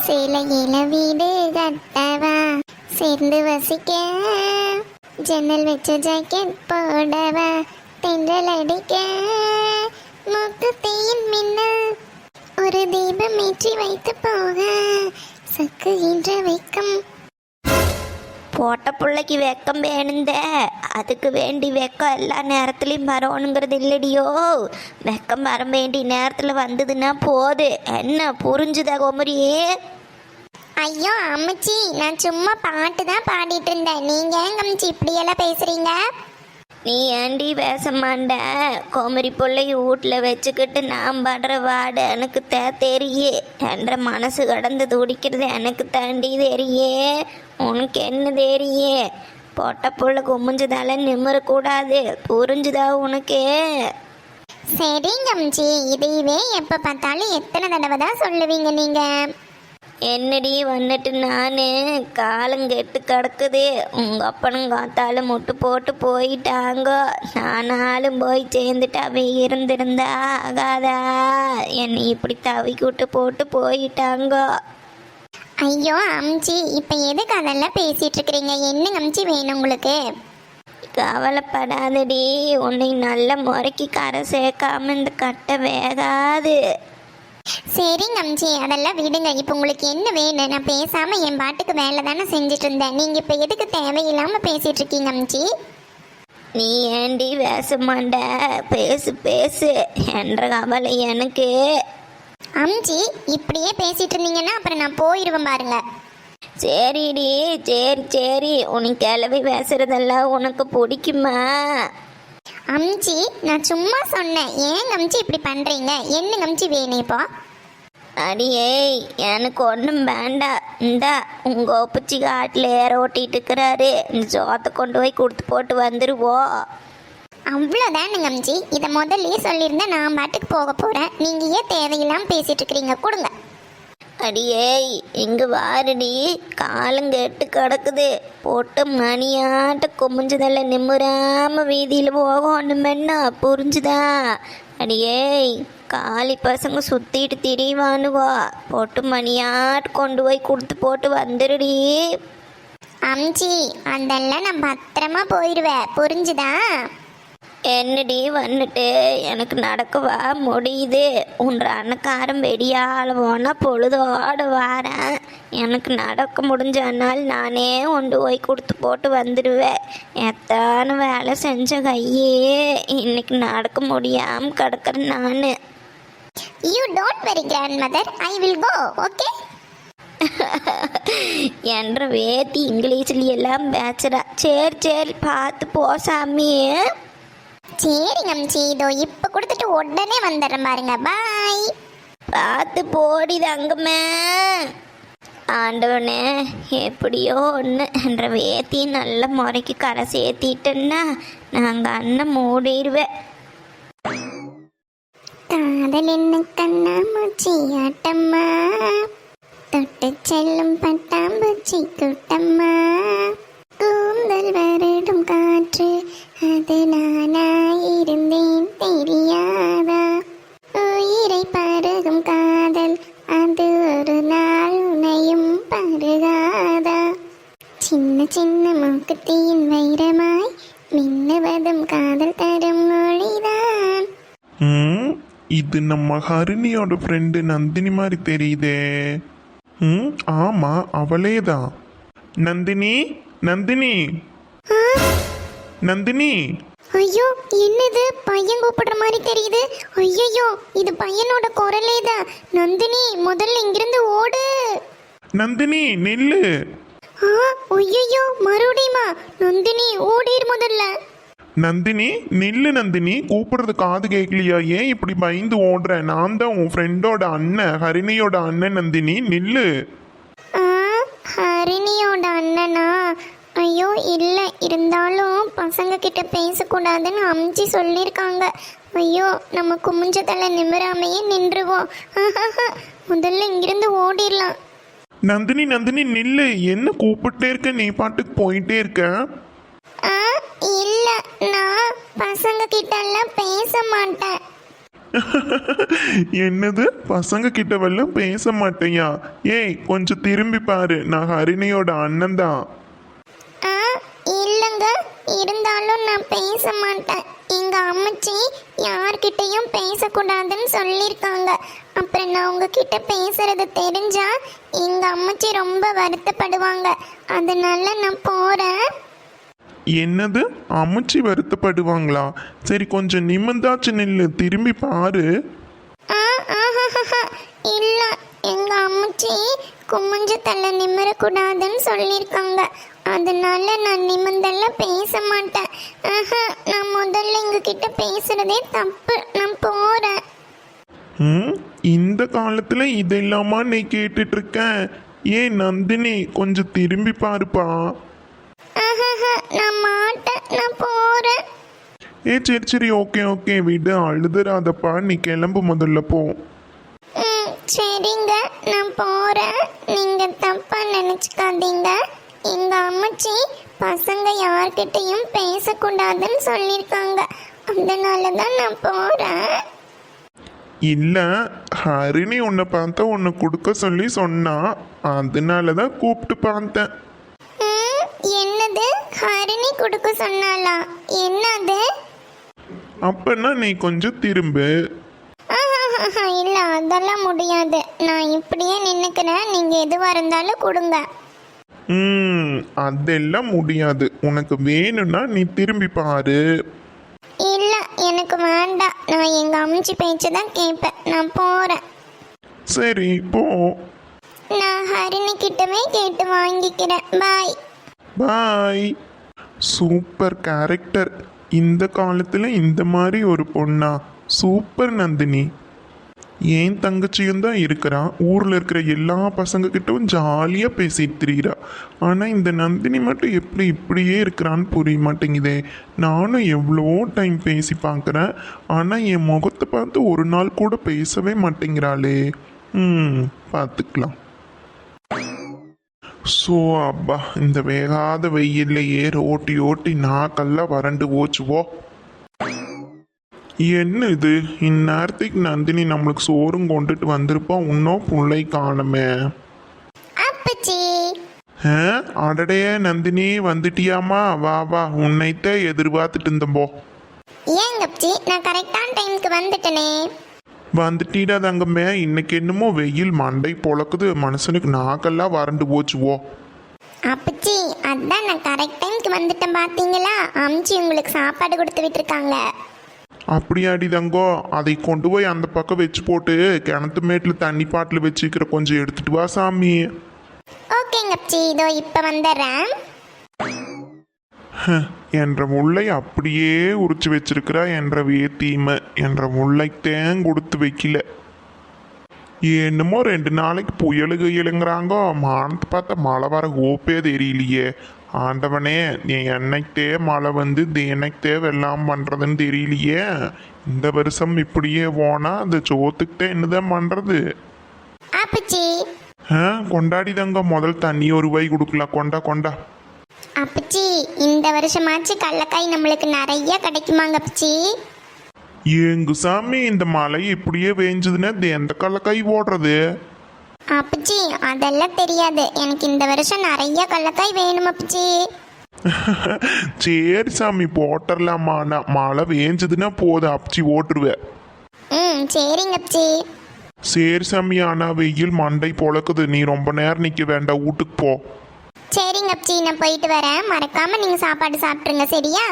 சேலையில வீடு கட்டவா, சேர்ந்து வசிக்க, ஜன்னல் வச்ச ஜாக்கெட் போடவா, தென்றல் அடிக்க, மூக்குத்தியின் மின்னல் ஒரு தீபம் ஏற்றி வைத்து போக, சக்குகின்ற வெக்கம். போட்ட பிள்ளைக்கு வெக்கம் வேணுந்த, அதுக்கு வேண்டி வெக்கம் எல்லா நேரத்துலையும் வரணுங்கிறது இல்லடியோ. வெக்கம் வர வேண்டிய நேரத்தில் வந்ததுன்னா போது. என்ன புரிஞ்சுதா கோமரியே? ஐயோ அம்மச்சி, நான் சும்மா பாட்டு தான் பாடிட்டு இருந்தேன். நீங்க ஏங்க அம்மச்சி இப்படியெல்லாம் பேசுறீங்க? நீ ஏண்டி பேச மாட்ட? கோமரி பிள்ளைய வீட்டில் வச்சுக்கிட்டு நான் பாடுற வாடு எனக்கு தெரியே. என்ற மனசு கடந்து துடிக்கிறது எனக்கு தாண்டி தெரியே. உனக்கு என்ன தெரியே? பொட்ட புள்ள குமிஞ்சதால நிம்மறக்கூடாது, புரிஞ்சுதா உனக்கு? சரிங்க அம்மச்சி, இதையவே எப்போ பார்த்தாலும் எத்தனை தடவை தான் சொல்லுவீங்க நீங்க? என்னடி வந்துட்டு நான் காலங்கெட்டு கிடக்குது. உங்கள் அப்பனும் காத்தாலும் முட்டு போட்டு போயிட்டாங்க. நானாலும் போய் சேர்ந்துட்டு அவ இருந்திருந்தா ஆகாதா? என்னை இப்படி தவிக்கிட்டு போட்டு போயிட்டாங்க. ஐயோ அம்மச்சி, இப்போ எதுக்கு அதெல்லாம் பேசிட்டு இருக்கிறீங்க? என்ன அம்மச்சி வேணும் உங்களுக்கு? கவலைப்படாதடி, உன்னை நல்ல முறைக்கு கரை சேர்க்காம இந்த கட்டை வேகாது. சரிங்க அம்மச்சி, அதெல்லாம் விடுங்க. இப்போ உங்களுக்கு என்ன வேணும்? நான் பேசாம என் பாட்டுக்கு வேலை தானே செஞ்சுட்டு இருந்தேன். நீங்க இப்போ எதுக்கு தேவையில்லாம பேசிட்டு இருக்கீங்க அம்மச்சி? நீ ஏண்டி பேச மாட்ட? பேசு பேசு என்ற கவலை எனக்கு. அம்மச்சி, இப்படியே பேசிட்டு இருந்தீங்கன்னா அப்புறம் நான் போயிடுவேன் பாருங்க. சரிடி, சரி சரி. உனக்கு கிளவி பேசுறதெல்லாம் உனக்கு பிடிக்குமா? அம்மச்சி, நான் சும்மா சொன்னேன். ஏன் அம்மச்சி இப்படி பண்றீங்க? என்ன அம்மச்சி வேணும் இப்போ? அடியே, எனக்கு ஒன்றும் வேண்டாம். இந்தா உங்க ஒப்பச்சி காட்டில் ஏற ஓட்டிட்டு இருக்கிறாரு. இந்த சோத்தை கொண்டு போய் கொடுத்து போட்டு வந்துடுவோம். அவ்வளோதானுங்க அம்மச்சி. இதை முதல்லயே சொல்லியிருந்தேன். நான் பாட்டுக்கு போக போறேன். நீங்க ஏன் தேவையில்லாம பேசிட்டு இருக்கிறீங்க? கொடுங்க. அடியே, இங்கே வாருடி. காலங்கெட்டு கிடக்குது. போட்டு மணியாட்ட குமிஞ்சதில்ல நிம்மறாம வீதியில் போகணுமென்னா புரிஞ்சுதா? அடியே, காலி பசங்க சுற்றிட்டு திரிவானுவா. போட்டு மணியாட்டு கொண்டு போய் கொடுத்து போட்டு வந்துடுடி. அம்மச்சி, அதெல்லாம் நான் பத்திரமா போயிடுவேன், புரிஞ்சுதா? என்னடி வந்துட்டு எனக்கு நடக்கவா முடியுது? உன்ற அண்ணக்காரன் வெடியால் போனால் பொழுதோட வாரேன். எனக்கு நடக்க முடிஞ்சனால் நானே கொண்டு போய் கொடுத்து போட்டு வந்துடுவேன். எத்தனை வேலை செஞ்ச கையே இன்னைக்கு நடக்க முடியாமல் கிடக்குறேன் நான். You don't very grandmother, I will go, okay? என்ற வேத்தி இங்கிலீஷ்ல எல்லாம் பேசுறா. சரி சரி, பார்த்து போசாமி. சரிங்க அம்மச்சி, இதோ இப்போ கொடுத்துட்டு உடனே வந்துடுறேன் பாருங்க. பாய். பார்த்து போடி தங்கம்மே. ஆண்டவனே, எப்படியோ ஒன்று என்ற வேத்தி நல்ல முறைக்கு கரை சேர்த்திட்டேன்னா நாங்கள் அண்ணன் மூடிடுவேன். காதல் என்ன கண்ணாமூச்சி ஆட்டம்மா, தொட்டு செல்லும் பட்டாம்பூச்சி கூட்டம்மா, கூந்தல் வருடும் காற்று அது நானாயிருந்தேன் தெரியாதா, உயிரை பருகும் காதல் அது ஒரு நாள் உனையும் பருகாதா, சின்ன சின்ன மூக்குத்தியின் வைரமாய் மின்னுவதும் காதல் தரும் மொழிதான். இது நம்ம ஹரிணியோட ஃப்ரெண்டு நந்தினி மாதிரி தெரியுதே. ஆமா, அவளே தான். நந்தினி, நந்தினி, நந்தினி. ஐயோ, என்னது? பையன் கூப்பிடுற மாதிரி தெரியுது. ஐயோ, இது பையனோட குரலே தான். நந்தினி, முதல்ல இங்கிருந்து ஓடு. நந்தினி நில்லு. ஐயோ, மறுபடியுமா? நந்தினி ஓடிரு முதல்ல. நந்தினி நில்லு. நந்தினி கூப்பிடுறது காது கேட்கலையா? ஏன் இப்படி பயந்து ஓடுற? நான் தான் உன் ஃப்ரெண்டோட அண்ணன், ஹரிணியோட அண்ணன். நந்தினி நில்லு. ஹரிணியோட அண்ணனா? ஐயோ இல்லை, இருந்தாலும் பசங்க கிட்ட பேசக்கூடாதுன்னு அம்ச்சி சொல்லியிருக்காங்க. ஐயோ, நம்ம குமிஞ்சதல்ல நிமிராமையே நின்றுவோம். முதல்ல இங்கிருந்து ஓடிடலாம். நந்தினி, நந்தினி நில்லு. என்ன கூப்பிட்டே இருக்க? நீ பாட்டுக்கு போயிட்டே இருக்க. இல்லை, நான் பசங்க கிட்ட எல்லாம் பேச மாட்டேன். என்னது பசங்க கிட்ட வெல்லம் பேச மாட்டேயா? ஏய் கொஞ்சம் திரும்பி பாரு, நான் ஹரிணியோட அண்ணன் தான். ஆ இல்லைங்க, இருந்தாலும் நான் பேச மாட்டேன். எங்க அம்மச்சி யார்கிட்டயும் பேசக்கூடாதுன்னு சொல்லியிருக்காங்க. அப்புறம் நான் உங்ககிட்ட பேசுறது தெரிஞ்சா எங்க அம்மச்சி ரொம்ப வருத்தப்படுவாங்க. அதனால நான் போறேன். என்னது அமைச்சி வருத்தப்படுவாங்களா? சரி கொஞ்சம் நிமிந்தாச்சு நில்லு, திரும்பி பாரு. இல்ல, எங்க அம்மச்சி குமிஞ்ச தலை நிமிரக்கூடாதுன்னு சொல்லியிருக்காங்க. அதனால நான் நிமிந்தெல்லாம் பேச மாட்டேன். நான் முதல்ல எங்ககிட்ட பேசுறதே தப்பு. நான் போறேன். இந்த காலத்துல இதெல்லாமா நீ கேட்டுட்டு இருக்க? ஏன் நந்தினி கொஞ்சம் திரும்பி பாருப்பா. நான் மாட்டேன், நான் போறேன். சரி சரி, ஓகே ஓகே, விடு, அழுதுறாதப்பா, நீ கிளம்பு முதல்ல போ. சரிங்க, நான் போறேன். நீங்க தப்பா நினைச்சுக்காதீங்க. எங்க அம்மச்சி பசங்க யார்கிட்டயும் பேசக்கூடாதுன்னு சொல்லியிருக்காங்க. அதனால தான் நான் போறேன். இல்ல, ஹரிணி உன்னை பார்த்தா உன்னை கொடுக்க சொல்லி சொன்னா, அதனால தான் கூப்பிட்டு பார்த்தேன். என்னது? ஹரிணி கொடுக்க சொன்னாலா? என்னது? அப்பன்னா நீ கொஞ்சம் திரும்பு. இல்ல, அதெல்லாம் முடியாது. நான் இப்படியே நின்னுக்கிறேன். நீங்க எதுவா இருந்தாலும் கொடுங்க. அதெல்லாம் முடியாது. உனக்கு வேணும்னா நீ திரும்பி பாரு. இல்ல, எனக்கு வேண்டாம். நான் எங்க அம்ச்சி பேச்சு தான் கேட்பேன். நான் போறேன். சரி போ. நான் ஹரிணி கிட்டவே கேட்டு வாங்கிக்கிறேன். பாய். பாய். Super character. இந்த காலத்துல இந்த மாதிரி ஒரு பொண்ணா? சூப்பர் நந்தினி. ஏன் தங்கச்சியும் தான் இருக்கிறான். ஊரில் இருக்கிற எல்லா பசங்க கிட்டவும் ஜாலியாக பேசிட்டு திரியிறா. ஆனால் இந்த நந்தினி மட்டும் எப்படி இப்படியே இருக்கிறான்னு புரிய மாட்டேங்குதே. நானும் எவ்வளோ டைம் பேசி பார்க்குறேன். ஆனால் என் முகத்தை பார்த்து ஒரு நாள் கூட பேசவே மாட்டேங்கிறாளே. பார்த்துக்கலாம். ஸோ அப்பா, இந்த வேகாத வெயில்லையே ரோட்டி ஓட்டி நாக்கெல்லாம் வறண்டு போச்சுவோ. என்ன இது, இந்நேரத்துக்கு நந்தினி நம்மளுக்கு சோறும் கொண்டுட்டு வந்திருப்போம். இன்னும் புள்ளை காணுமே. அப்பச்சி. அடடே நந்தினி, வந்துட்டியாமா? வா வா, உன்னைத்தான் எதிர்பார்த்துட்டு இருந்தோம்போ. ஏங்க அப்பச்சி, நான் கரெக்டான டைமுக்கு வந்துட்டேனே. வந்துட்டீடா தங்கம்மே. இன்னைக்கு என்னமோ வெயில் மண்டை பொழக்குது, மனுஷனுக்கு நாக்கெல்லாம் வறண்டு போச்சுவோ. அப்பச்சி, அதான் நான் கரெக்ட் டைமுக்கு வந்துட்டேன். பார்த்தீங்களா? அம்ச்சி உங்களுக்கு சாப்பாடு கொடுத்து விட்டுருக்காங்க. அப்படியாடி தங்கோ, அதை கொண்டு போய் அந்த பக்கம் வச்சு போட்டு கிணத்து மேட்டில் தண்ணி பாட்டில் வச்சுக்கிற கொஞ்சம் எடுத்துட்டு வா சாமி. ஓகேங்க அப்பச்சி, இதோ இப்போ வந்துடுறேன். என்ற முல்லை அப்படியே உரிச்சு வச்சிருக்கிறா. என்ற தீமை என்ற முல்லை தேன் கொடுத்து வைக்கல. என்னமோ 2 நாளைக்கு புயலுக இழுங்குறாங்கோ. மானத்தை பார்த்தா மழை வர ஓப்பே தெரியலையே. ஆண்டவனே, என்னைக்கே மழை வந்து என்னைக்கே வெள்ளாம் பண்ணுறதுன்னு தெரியலையே. இந்த வருஷம் இப்படியே போனா அந்த சோத்துக்கிட்ட என்னதான் பண்ணுறது? அப்பச்சி. கொண்டாடி தங்க, முதல் தண்ணி ஒரு வாய் கொடுக்கலாம். கொண்டா கொண்டா. அப்பச்சி, இந்த வருஷமாச்சு கடலக்காய் நம்மளுக்கு நிறைய கிடைக்குமாங்க அப்பச்சி? எங்கு சாமி, இந்த மழை இப்படியே வேஞ்சதுன்னா எந்த கடலக்காய் ஓடுறது? அப்பச்சி, அதெல்லாம் தெரியாது. எனக்கு இந்த வருஷம் நிறைய கடலக்காய் வேணும் அப்பச்சி. சரி சாமி, போட்டுடலாமா? மழை வேஞ்சதுன்னா போதும், அப்பச்சி ஓட்டுருவேன். சரிங்க அப்பச்சி. சரி சாமி, ஆனா வெயில் மண்டை பொழக்குது. நீ ரொம்ப நேரம் நிற்க வேண்டாம், வீட்டுக்கு போ. சரிங்க அப்பச்சி, நான் போயிட்டு வரேன். மறக்காம நீங்க சாப்பாடு சாப்பிட்ருங்க, சரியா?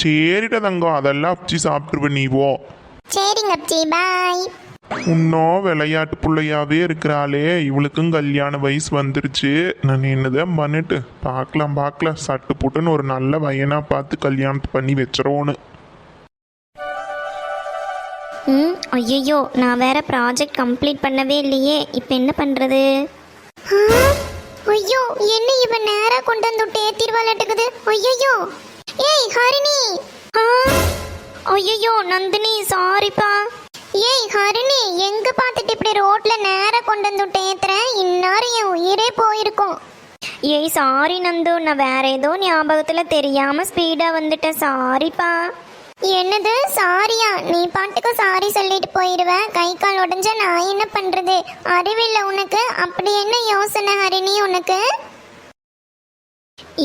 சரிடா தங்கம், அதெல்லாம் அப்பச்சி சாப்பிட்டுருவேன், நீ போ. சரிங்க அப்பச்சி, பாய். இன்னும் விளையாட்டு பிள்ளையாவே இருக்கிறாளே. இவளுக்கும் கல்யாண வயசு வந்துருச்சு. நான் என்னதான் பண்ணிட்டு பார்க்கலாம். சட்டு புட்டுன்னு ஒரு நல்ல பையனா பார்த்து கல்யாணத்தை பண்ணி வச்சிரோன்னு. ஐயோ, நான் வேற ப்ராஜெக்ட் கம்ப்ளீட் பண்ணவே இல்லையே. இப்போ என்ன பண்ணுறது? ஐயோ, என்ன இவன் நேரா கொண்டு வந்து விட்டு ஏத்திருவாளாட்டுக்குது. ஐயோ, ஏய் ஹரிணி. ஐயோ நந்தினி, சாரிப்பா. ஏய் ஹரிணி, எங்க பார்த்துட்டு இப்படி ரோட்ல நேரா கொண்டு வந்து விட்டு ஏத்துறேன்? இந்நேரம் என் உயிரே போயிருக்கும். ஏய் சாரி நந்து, நான் வேற ஏதோ ஞாபகத்தில் தெரியாமல் ஸ்பீடாக வந்துட்டேன். சாரிப்பா. என்னது சாரியா? நீ பாட்டுக்கு சாரி சொல்லிட்டு போயிடுவ. கை கால் உடைஞ்சா நான் என்ன பண்றது? அறிவில்லை உனக்கு? அப்படி என்ன யோசனை ஹரிணி உனக்கு?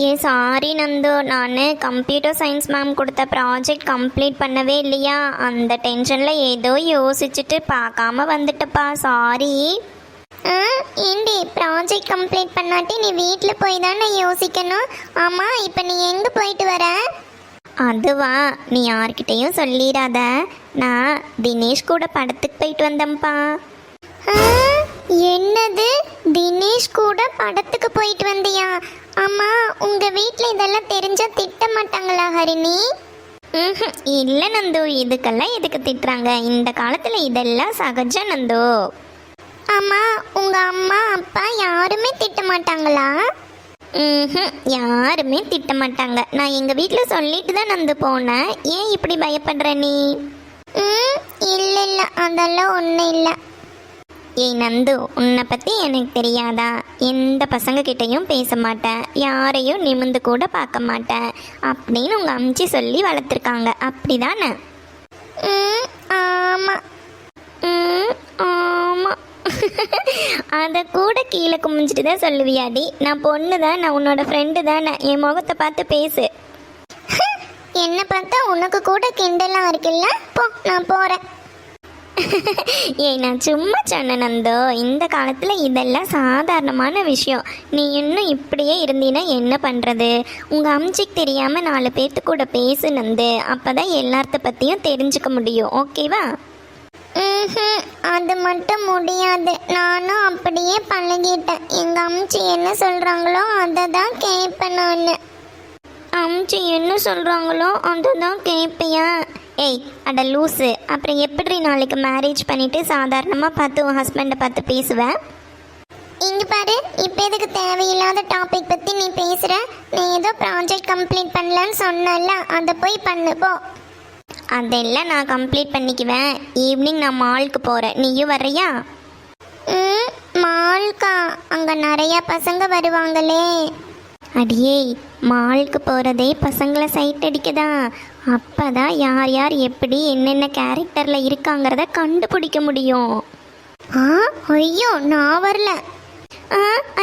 ஏ சாரி நந்து, நான் கம்ப்யூட்டர் சயின்ஸ் மேம் கொடுத்த ப்ராஜெக்ட் கம்ப்ளீட் பண்ணவே இல்லையா, அந்த டென்ஷனில் ஏதோ யோசிச்சுட்டு பார்க்காம வந்துட்டப்பா, சாரி. ஏண்டி ப்ராஜெக்ட் கம்ப்ளீட் பண்ணாட்டி நீ வீட்டில் போய் தானே யோசிக்கணும். ஆமாம், இப்போ நீ எங்கே போயிட்டு வர? அதுவா, நீ யார்கிட்டையும் சொல்லிடாத, நான் தினேஷ் கூட படத்துக்கு போயிட்டு வந்தேன்ப்பா. என்னது, தினேஷ் கூட படத்துக்கு போயிட்டு வந்தியா? ஆமா, உங்க வீட்டில் இதெல்லாம் தெரிஞ்சா திட்ட மாட்டாங்களா ஹரிணி? இல்லை நந்து, இதுக்கெல்லாம் எதுக்கு திட்டுறாங்க, இந்த காலத்தில் இதெல்லாம் சகஜம் நந்து. ஆமா, உங்க அம்மா அப்பா யாருமே திட்ட மாட்டாங்களா? யாருமே திட்ட மாட்டாங்க. நான் எங்கள் வீட்டில் சொல்லிட்டு தான் நந்து போனேன். ஏன் இப்படி பயப்படுற நீ? இல்லை இல்லை, அதெல்லாம் ஒன்றும் இல்லை. ஏய் நந்து, உன்னை பற்றி எனக்கு தெரியாதா? எந்த பசங்க கிட்டையும் பேச மாட்டேன், யாரையும் நிமிந்து கூட பார்க்க மாட்டேன் அப்படின்னு உங்கள் அம்ச்சி சொல்லி வளர்த்துருக்காங்க, அப்படிதானே? ஆமாம். ஆமாம். அதை கூட கீழே குமிஞ்சிட்டு தான் சொல்லுவியாடி? நான் பொண்ணு தான், நான் உன்னோட ஃப்ரெண்டு தானே, என் முகத்தை பார்த்து பேசு. என்னை பார்த்தா உனக்கு கூட கிண்டலாம் இருக்குல்ல? போ, நான் போகிறேன். ஏய், நான் சும்மா சொன்னேன் நந்தோ, இந்த காலத்தில் இதெல்லாம் சாதாரணமான விஷயம். நீ இன்னும் இப்படியே இருந்தீன்னா என்ன பண்ணுறது? உங்கள் அம்ச்சிக்கு தெரியாமல் 4 பேர்த்து கூட பேசு நந்து, அப்போ தான் எல்லார்த்த பற்றியும் தெரிஞ்சுக்க முடியும், ஓகேவா? அது மட்டும் முடியாது. நானும் அப்படியே பழகிட்டேன். எங்கள் அம்ச்சி என்ன சொல்கிறாங்களோ அதை தான் கேட்பேன் நான். அம்ச்சி என்ன சொல்கிறாங்களோ அதை தான் கேட்பியா? ஏய் அட லூஸு, அப்புறம் எப்படி நாளைக்கு மேரேஜ் பண்ணிவிட்டு சாதாரணமாக பார்த்து உன் ஹஸ்பண்டை பார்த்து பேசுவேன்? இங்கே பாரு, இப்போ எதுக்கு தேவையில்லாத டாபிக் பற்றி நீ பேசுகிற? நீ ஏதோ ப்ராஜெக்ட் கம்ப்ளீட் பண்ணலன்னு சொன்னல, அதை போய் பண்ணு போ. அதெல்லாம் நான் கம்ப்ளீட் பண்ணிக்குவேன். ஈவினிங் நான் மாலுக்கு போகிறேன், நீயும் வர்றியா? மால்கா? அங்கே நிறையா பசங்க வருவாங்களே. அடியே, மாலுக்கு போகிறதே பசங்களை சைட் அடிக்கதா. அப்போ தான் யார் யார் எப்படி என்னென்ன கேரக்டரில் இருக்காங்கிறத கண்டுபிடிக்க முடியும். ஐயோ நான் வரல.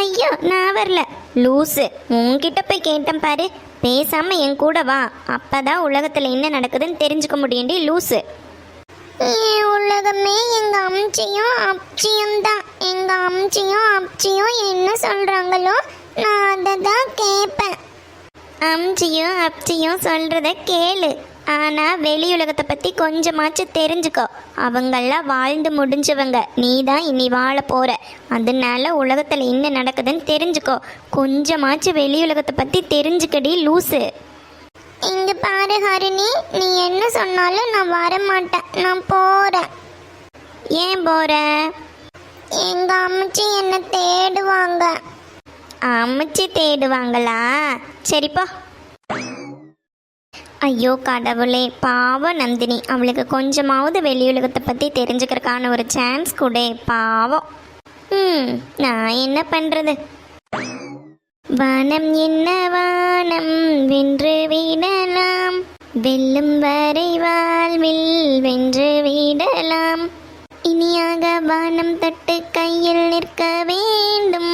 ஐயோ நான் வரல. லூஸு, உன்கிட்ட போய் கேட்டேன் பாரு, பேசாமல் என் கூட வா, அப்போ தான் உலகத்தில் என்ன நடக்குதுன்னு தெரிஞ்சுக்க முடியும்டி லூஸு. உலகமே எங்கள் அம்ச்சியும் அப்சியும் தான். எங்கள் அம்ச்சியும் அப்சியும் என்ன சொல்கிறாங்களோ நான் அதை தான் கேட்பேன். அம்ச்சியும் அப்சியும் சொல்கிறத கேளு, ஆனால் வெளி உலகத்தை பற்றி கொஞ்சமாச்சும் தெரிஞ்சுக்கோ. அவங்கெல்லாம் வாழ்ந்து முடிஞ்சவங்க, நீ தான் இனி வாழ போகிற. அதனால உலகத்தில் என்ன நடக்குதுன்னு தெரிஞ்சுக்கோ. கொஞ்சமாச்சும் வெளி உலகத்தை பற்றி தெரிஞ்சுக்கடி லூஸு. இங்கே பாரு ஹரிணி, நீ என்ன சொன்னாலும் நான் வரமாட்டேன், நான் போகிறேன். ஏன் போகிற? எங்கள் அம்ச்சி என்னை தேடுவாங்க. அம்ச்சி தேடுவாங்களா? சரிப்பா. ஐயோ கடவுளே, பாவம் நந்தினி, அவளுக்கு கொஞ்சமாவது வெளியுலகத்தை பற்றி தெரிஞ்சுக்கிறதுக்கான ஒரு சான்ஸ் கொடு, பாவம். நான் என்ன பண்ணுறது? வானம் என்ன வானம் வென்று விடலாம், வெல்லும் வரை வாழ்வில் வென்று விடலாம். இனியாக வானம் தொட்டு கையில் நிற்க வேண்டும்,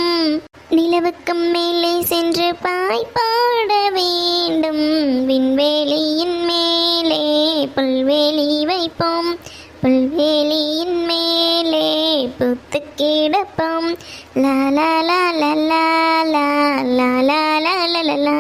நிலவுக்கு மேலே சென்று பாய் பாட வேண்டும். விண்வெளியின் மேலே புல்வெளி வைப்போம், புல்வெளியின் மேலே பூத்து கிடப்போம். லா லா லா லா லா லா லா லா லா லா.